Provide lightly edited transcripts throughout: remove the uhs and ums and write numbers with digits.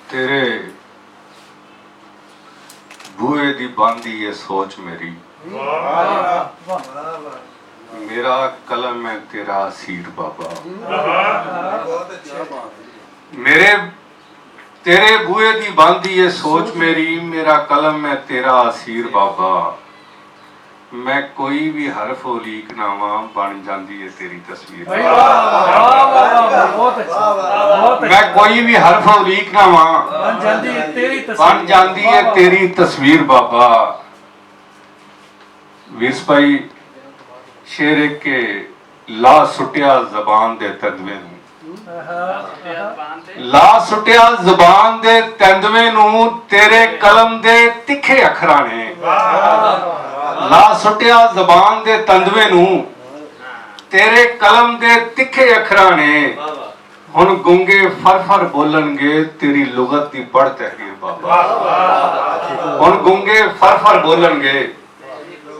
तेरे बूए दी बांधी ये सोच मेरी, मेरा कलम है तेरा असीर बाबा। मेरे तेरे बूए दी बांधी ये सोच मेरी, मेरा कलम है तेरा असीर बाबा। मैं कोई भी हरफ उलीक नावा, बन जाती है तेरी तस्वीर। मैं कोई भी हरफ उलीक नावा, बन जाती है तेरी तस्वीर बाबा। वीर भाई शेर एक के ला सुटिया जबान दे तंदवे नूं, ला सुटिया जबान दे तंदवे नूं, तेरे कलम दे तिखे अखरां ने। ला सुटिया जबान दे तंदवे नूं, तेरे कलम दे तिखे अखरां ने। हुण गुंगे फर फर बोलणगे, तेरी लुगत दी पढ़ तहरीर बाबा। हुण गुंगे फर फर बोलणगे,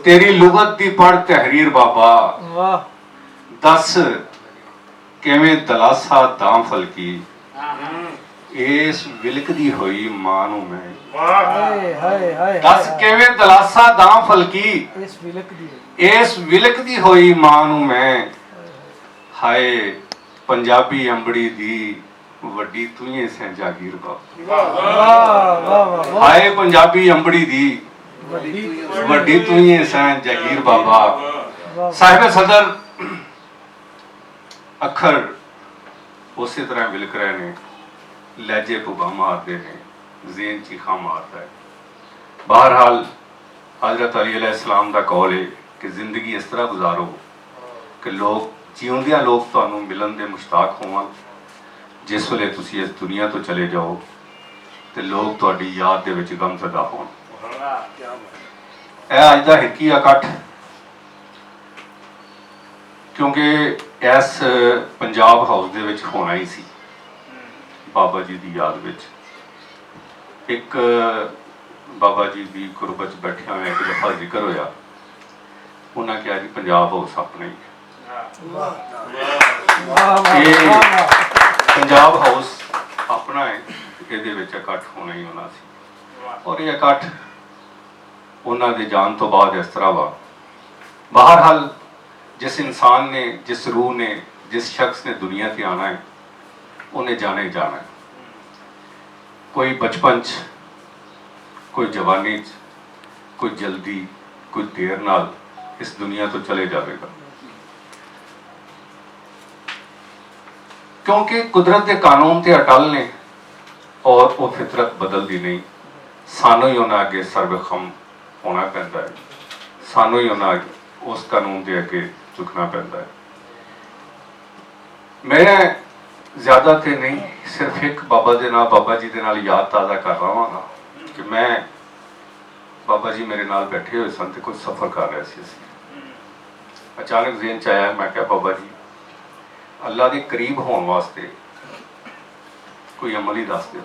तेरी लुगत दी पढ़ तहरीर बाबा। दस किवें दलासा दां फलकी, इस विलकदी होई मां नूं मैं। दस किवें दलासा दां फलकी, इस विलकदी होई मां नूं मैं। हाय पंजाबी अंबड़ी दी वड्डी तूं सैं जागीर बाबा। हाय पंजाबी अंबड़ी दी वड्डी तूं सैं जागीर बाबा। साहिब सदर अखर उस तरह विलक रहे ने, लहजे भुबा मारते हैं, ज़ेन चीखा मारता है। बहरहाल हज़रत अली अलैहिस्सलाम का कौल है कि जिंदगी इस तरह गुजारो कि लोग जिउंदियां लोग तुहानूं मिलन दे मुश्ताक होवन। जिस वेले तुसीं इस दुनिया तो चले जाओ तो लोग तुहाडी याद दे विच गमज़दा होण। यह अज दा हिरकी इकट्ठ क्योंकि इस पंजाब हाउस दे विच होना ही सी, बाबा जी की याद विच। एक बाबा जी की गुरबत बैठिया हुआ एक दफा जिक्र होया, उन्हें कहा जी पंजाब हाउस अपना ही पंजाब हाउस अपना है, ये इकट्ठ होना ही होना सी। और ये इकट्ठ उन्होंने जान तो बाद इस तरह वा। बहरहाल जिस इंसान ने, जिस रूह ने, जिस शख्स ने दुनिया से आना है, उन्हें जाना ही जाना है। कोई बचपन च, कोई जवानी च, कोई जल्दी, कोई देर नाल इस दुनिया तो चले जाएगा। क्योंकि कुदरत के कानून ते अटल ने और वो फितरत बदलती नहीं। सानू ही उन्हें अगे सर्वखम होना पैंदा है, सानू ही उन्हें उस कानून के अगे झुकना पैंदा है। मैं ज़्यादा तो नहीं, सिर्फ एक बाबा के नाल, बाबा जी के नाल याद ताज़ा कर रहा हाँ कि मैं बाबा जी मेरे नाल बैठे हुए सन, कुछ सफ़र कर रहे थे। अचानक ज़हन च आया, मैं क्या बाबा जी अल्लाह के करीब होने वास्ते कोई अमल ही दस दो।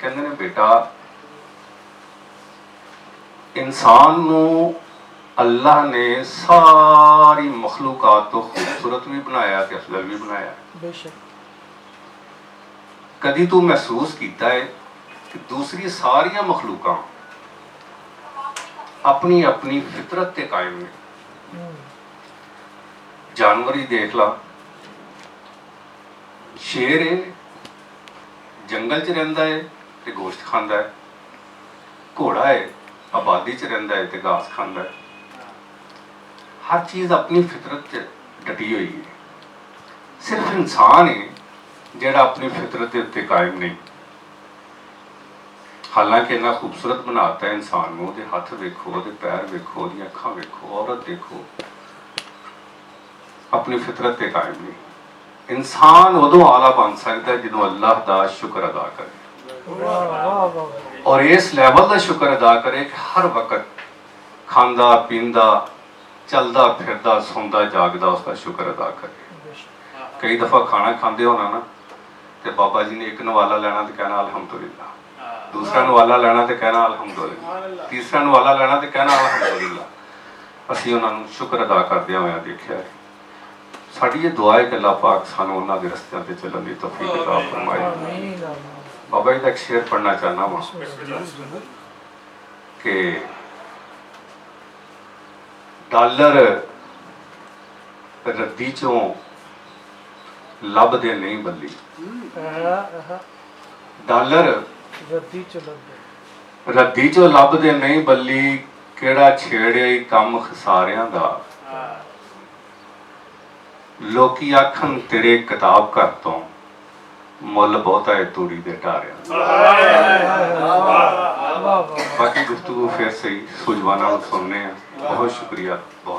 कहते ने बेटा इंसान नू अल्लाह ने सारी मखलूकात तो खूबसूरत भी बनाया ते अफजल भी बनाया। कदी तू महसूस किया है कि दूसरी सारिया मखलूका अपनी अपनी फितरत ते कायम ने। जानवर ही देख ला, शेर है जंगल च रहिंदा है ते गोश्त खांदा है, घोड़ा है आबादी च रहिंदा है ते घास खांदा है। हर चीज़ अपनी फितरत च डटी हुई है। सिर्फ इंसान है जिहड़ा अपनी फितरत के उत्ते कायम नहीं। हालांकि इन्ना खूबसूरत बनाता है इंसान को, ਉਹਦੇ हथ वेखो, ਉਹਦੇ पैर वेखो, ਉਹਦੀਆਂ ਅੱਖਾਂ वेखो, औरत देखो, अपनी फितरत के कायम नहीं। इंसान उदों आला बन सकता है जो अल्लाह का शुक्र अदा करे, और इस लैवल का शुक्र अदा करे कि हर वक्त खांदा पींदा चलता फिरदा सौंदा जागदा उसका शुक्र अदा करे। कई दफ़ा खाना खाते होना ना, तो बाबा जी ने एक नवाला लेना तो कहना अल्हम्दुलिल्लाह, दूसरा नवाला लेना तो कहना अल्हम्दुलिल्लाह, तीसरा नवाला लेना तो कहना अल्हम्दुलिल्लाह। असीं उन्होंने शुक्र अदा करदे होए देखिया। ਸਾਡੀ ਇਹ ਦੁਆ ਹੈ ਕਿ ਅੱਲਾਹ ਪਾਕ ਸਾਨੂੰ ਉਹਨਾਂ ਦੇ ਰਸਤਿਆਂ ਤੇ ਚੱਲਣ ਦੀ ਤੌਫੀਕ ਅਤਾ ਫਰਮਾਏ। ਬਾਬਾ ਜੀ ਦਾ ਇੱਕ ਸ਼ੇਰ ਪੜ੍ਹਨਾ ਚਾਹੁੰਦਾ ਵਾਂ ਕਿ ਡਾਲਰ ਰੱਦੀ ਚੋਂ ਲੱਭਦੇ ਨਹੀਂ ਬੱਲੀ, ਡਾਲਰ ਰੱਦੀ ਚੋਂ ਲੱਭਦੇ ਨਹੀਂ ਬੱਲੀ, ਕਿਹੜਾ ਛੇੜਿਆ ਈ ਕੰਮ ਖਸਾਰਿਆਂ ਦਾ। ਲੋਕੀ ਆਖਣ ਤੇਰੇ ਕਿਤਾਬ ਘਰ ਤੋਂ, ਮੁੱਲ ਬਹੁਤਾ ਹੈ ਤੂੜੀ ਦੇ ਢਾਰਿਆਂ। ਬਾਕੀ ਗੁਫ਼ਤਗੂ ਫਿਰ ਸਹੀ ਸੁਜਵਾਨਾਂ ਨੂੰ ਸੁਣਨੇ ਆ। ਬਹੁਤ ਸ਼ੁਕਰੀਆ। ਬਹੁਤ